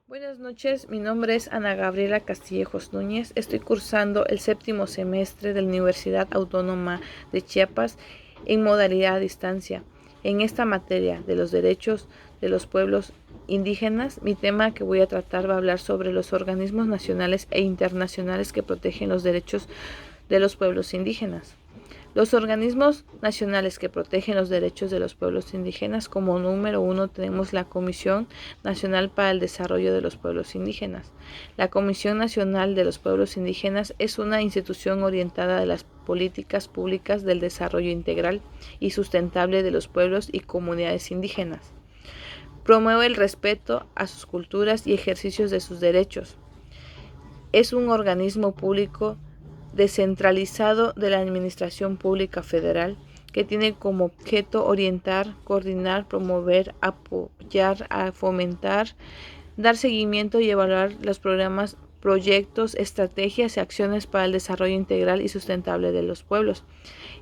Buenas noches, mi nombre es Ana Gabriela Castillejos Núñez. Estoy cursando el 7º semestre de la Universidad Autónoma de Chiapas en modalidad a distancia. En esta materia de los derechos de los pueblos indígenas, mi tema que voy a tratar va a hablar sobre los organismos nacionales e internacionales que protegen los derechos de los pueblos indígenas. Los organismos nacionales que protegen los derechos de los pueblos indígenas, como número 1 tenemos la Comisión Nacional para el Desarrollo de los Pueblos Indígenas. La Comisión Nacional de los Pueblos Indígenas es una institución orientada a las políticas públicas del desarrollo integral y sustentable de los pueblos y comunidades indígenas. Promueve el respeto a sus culturas y ejercicios de sus derechos. Es un organismo público descentralizado de la Administración Pública Federal que tiene como objeto orientar, coordinar, promover, apoyar, fomentar, dar seguimiento y evaluar los programas, proyectos, estrategias y acciones para el desarrollo integral y sustentable de los pueblos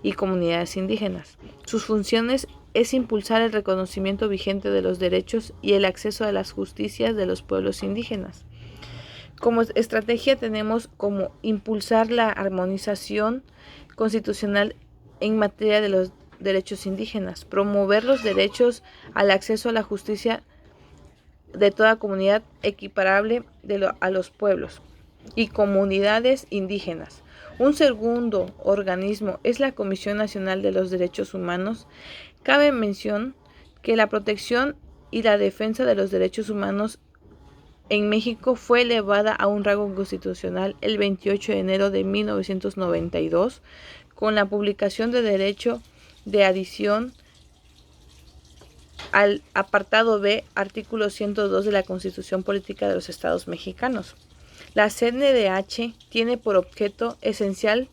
y comunidades indígenas. Sus funciones es impulsar el reconocimiento vigente de los derechos y el acceso a las justicias de los pueblos indígenas. Como estrategia tenemos como impulsar la armonización constitucional en materia de los derechos indígenas, promover los derechos al acceso a la justicia de toda comunidad equiparable a los pueblos y comunidades indígenas. Un segundo organismo es la Comisión Nacional de los Derechos Humanos. Cabe mención que la protección y la defensa de los derechos humanos en México fue elevada a un rango constitucional el 28 de enero de 1992 con la publicación de derecho de adición al apartado B, artículo 102 de la Constitución Política de los Estados Mexicanos. La CNDH tiene por objeto esencial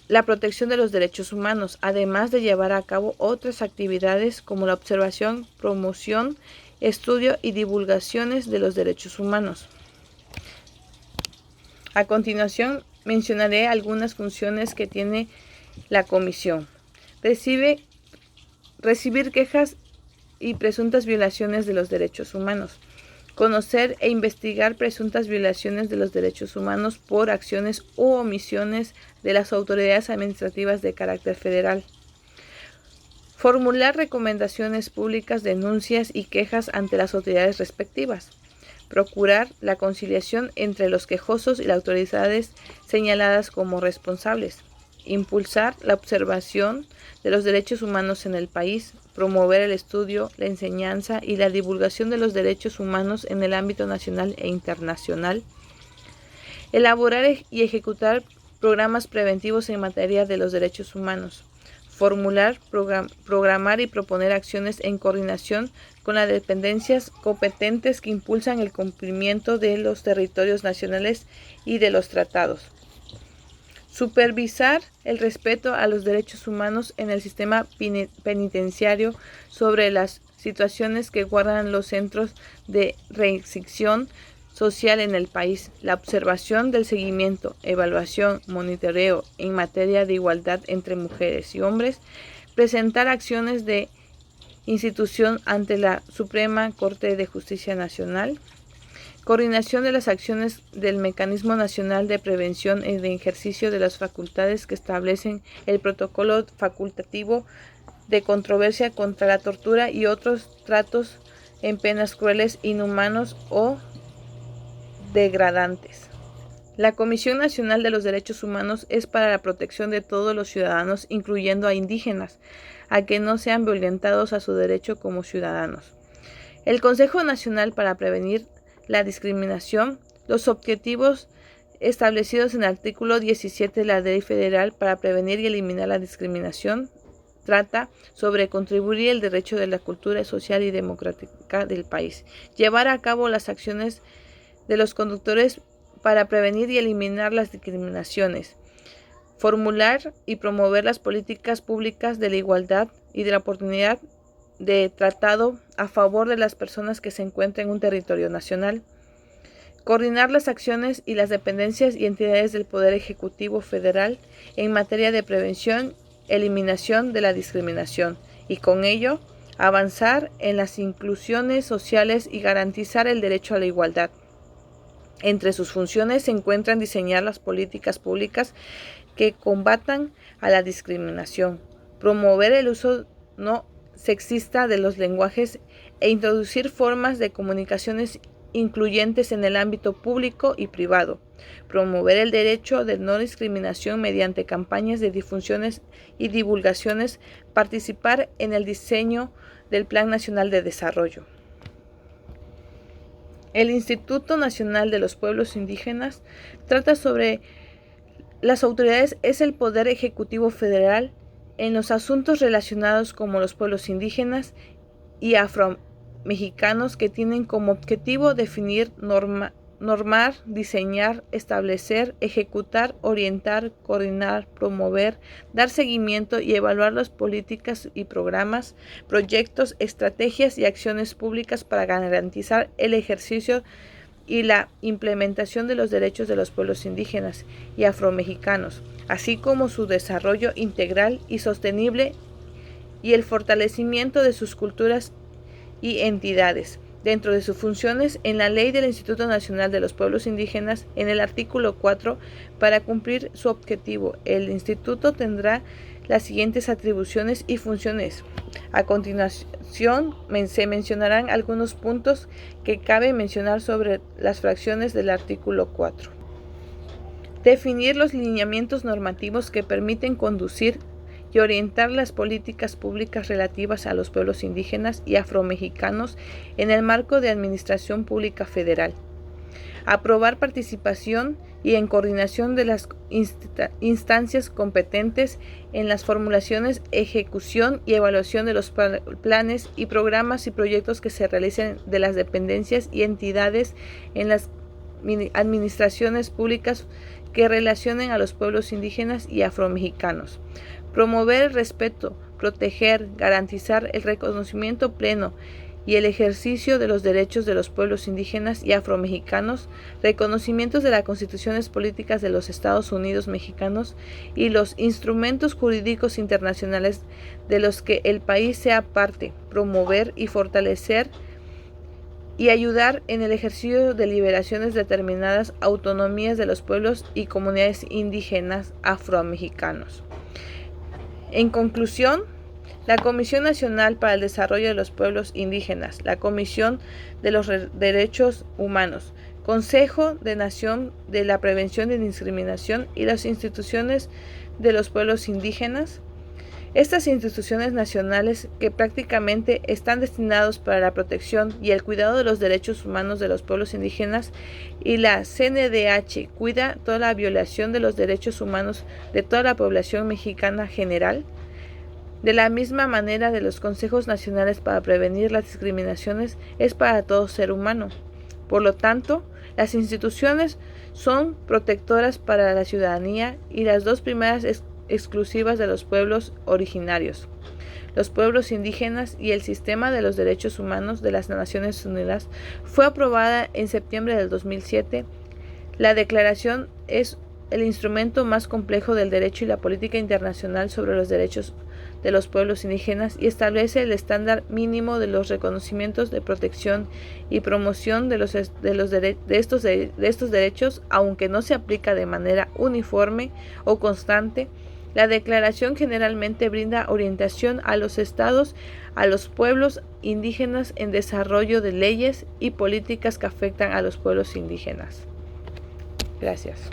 la protección de los derechos humanos, además de llevar a cabo otras actividades como la observación, promoción, estudio y divulgaciones de los derechos humanos. A continuación, mencionaré algunas funciones que tiene la comisión. Recibir quejas y presuntas violaciones de los derechos humanos. Conocer e investigar presuntas violaciones de los derechos humanos por acciones u omisiones de las autoridades administrativas de carácter federal. Formular recomendaciones públicas, denuncias y quejas ante las autoridades respectivas. Procurar la conciliación entre los quejosos y las autoridades señaladas como responsables. Impulsar la observación de los derechos humanos en el país. Promover el estudio, la enseñanza y la divulgación de los derechos humanos en el ámbito nacional e internacional. Elaborar y ejecutar programas preventivos en materia de los derechos humanos. Formular, programar y proponer acciones en coordinación con las dependencias competentes que impulsan el cumplimiento de los territorios nacionales y de los tratados. Supervisar el respeto a los derechos humanos en el sistema penitenciario sobre las situaciones que guardan los centros de reinserción social en el país, la observación del seguimiento, evaluación, monitoreo en materia de igualdad entre mujeres y hombres, presentar acciones de institución ante la Suprema Corte de Justicia Nacional, coordinación de las acciones del Mecanismo Nacional de Prevención y de Ejercicio de las Facultades que establecen el protocolo facultativo de controversia contra la tortura y otros tratos en penas crueles, inhumanos o degradantes. La Comisión Nacional de los Derechos Humanos es para la protección de todos los ciudadanos, incluyendo a indígenas, a que no sean violentados a su derecho como ciudadanos. El Consejo Nacional para Prevenir la Discriminación, los objetivos establecidos en el artículo 17 de la Ley Federal para prevenir y eliminar la discriminación, trata sobre contribuir el derecho de la cultura social y democrática del país, llevar a cabo las acciones de los conductores para prevenir y eliminar las discriminaciones, formular y promover las políticas públicas de la igualdad y de la oportunidad de tratado a favor de las personas que se encuentran en un territorio nacional, coordinar las acciones y las dependencias y entidades del Poder Ejecutivo Federal en materia de prevención, eliminación de la discriminación y con ello avanzar en las inclusiones sociales y garantizar el derecho a la igualdad. Entre sus funciones se encuentran diseñar las políticas públicas que combatan a la discriminación, promover el uso no sexista de los lenguajes e introducir formas de comunicaciones incluyentes en el ámbito público y privado, promover el derecho de no discriminación mediante campañas de difusiones y divulgaciones, participar en el diseño del Plan Nacional de Desarrollo. El Instituto Nacional de los Pueblos Indígenas trata sobre las autoridades, es el poder ejecutivo federal en los asuntos relacionados con los pueblos indígenas y afromexicanos que tienen como objetivo definir, normar, diseñar, establecer, ejecutar, orientar, coordinar, promover, dar seguimiento y evaluar las políticas y programas, proyectos, estrategias y acciones públicas para garantizar el ejercicio y la implementación de los derechos de los pueblos indígenas y afromexicanos, así como su desarrollo integral y sostenible y el fortalecimiento de sus culturas y entidades. Dentro de sus funciones, en la Ley del Instituto Nacional de los Pueblos Indígenas, en el artículo 4, para cumplir su objetivo, el Instituto tendrá las siguientes atribuciones y funciones. A continuación, se mencionarán algunos puntos que cabe mencionar sobre las fracciones del artículo 4. Definir los lineamientos normativos que permiten conducir y orientar las políticas públicas relativas a los pueblos indígenas y afromexicanos en el marco de administración pública federal. Aprobar participación y en coordinación de las instancias competentes en las formulaciones, ejecución y evaluación de los planes y programas y proyectos que se realicen de las dependencias y entidades en las administraciones públicas que relacionen a los pueblos indígenas y afromexicanos. Promover el respeto, proteger, garantizar el reconocimiento pleno y el ejercicio de los derechos de los pueblos indígenas y afromexicanos, reconocimientos de las constituciones políticas de los Estados Unidos mexicanos y los instrumentos jurídicos internacionales de los que el país sea parte, promover y fortalecer y ayudar en el ejercicio de liberaciones determinadas autonomías de los pueblos y comunidades indígenas afromexicanos. En conclusión, la Comisión Nacional para el Desarrollo de los Pueblos Indígenas, la Comisión de los Derechos Humanos, Consejo de Nación de la Prevención de Discriminación y las instituciones de los pueblos indígenas. Estas instituciones nacionales que prácticamente están destinados para la protección y el cuidado de los derechos humanos de los pueblos indígenas y la CNDH cuida toda la violación de los derechos humanos de toda la población mexicana general. De la misma manera de los consejos nacionales para prevenir las discriminaciones es para todo ser humano. Por lo tanto, las instituciones son protectoras para la ciudadanía y las dos primeras exclusivas de los pueblos originarios, los pueblos indígenas y el sistema de los derechos humanos de las Naciones Unidas fue aprobada en septiembre del 2007. La declaración es el instrumento más complejo del derecho y la política internacional sobre los derechos de los pueblos indígenas y establece el estándar mínimo de los reconocimientos de protección y promoción de estos derechos, aunque no se aplica de manera uniforme o constante. La declaración generalmente brinda orientación a los estados, a los pueblos indígenas en desarrollo de leyes y políticas que afectan a los pueblos indígenas. Gracias.